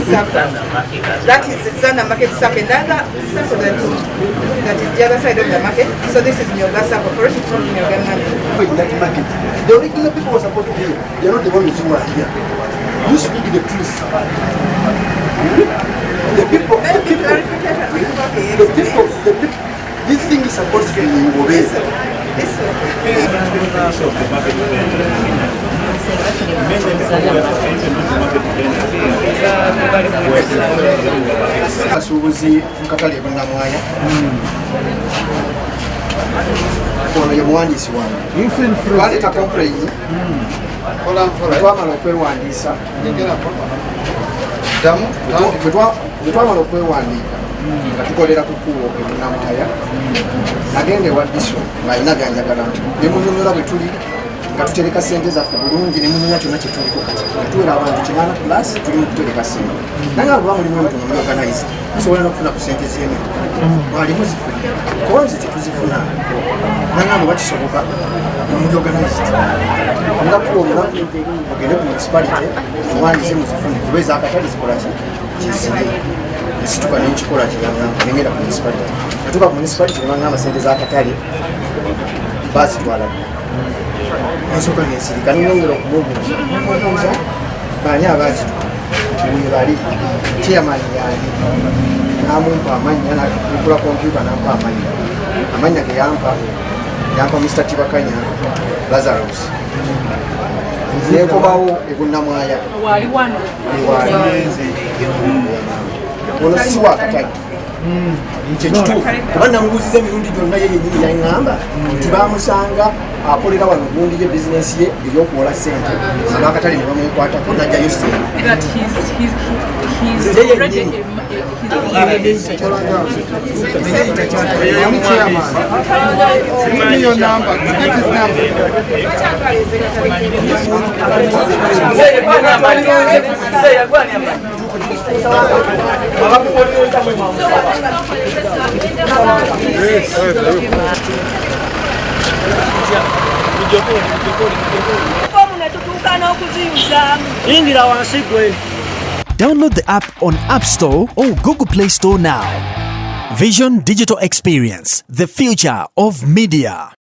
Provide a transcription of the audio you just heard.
circle. That is the Zana market circle. Another circle that is the other side of the market. So this is Myoga circle. For us, it's not Myoga market. In that market, the regular people were supposed to be here. They are not the ones who are here. You speak the truth. The people, this thing is supposed to be obeyed. Asubuzi mkakali ebunamwaya ono ye muwandiisi wange twaleeta complain twamala okwewandiisa bwe twamala okwewandiika nga tukolera ku kkubo ebunamwaya nagenda ewa diso ng'alina byanjagala nti ne munyonyola bwe tuli nga tutereka sente zaffe bulungi ne munyonya kyonna kye tuliko kati nga tuwera abantu 8 plus tuli mu kutereka sente nange aba mulimu omuntu nga muorganize tusobola n'okufuna ku sente z'emu mwalimu zifuna kuba nze tetuzifuna nangambe bakisoboka nomuli-organized nga kuba omunaku ogende ku municipality muwandize muzifune kuba ez'akatale zikolaki kizire esituka nenkikola kirangamba nengenda ku municipality natuuka ku municipality nebangamba sente z'akatale bazitwala ensooka nensirika nenyongera okumubuuza baani abazitwala we bali chairman yange namumpa amanya nakula kompyuta nampa amanya ge yampa Mr. Tibakanya Lazarus nekobawo ebunamwaya wali wano ono si wakatali kyekituufu kuba namubuuziza emirundi gyonna ye yenyini yaŋŋamba nti bamusanga akolera wano gundi ye bizinesi ye ey'okuwola sente abakatale ne bamwekwatako najjayo sente Download the app on App Store or Google Play Store now. Vision Digital Experience, the future of media.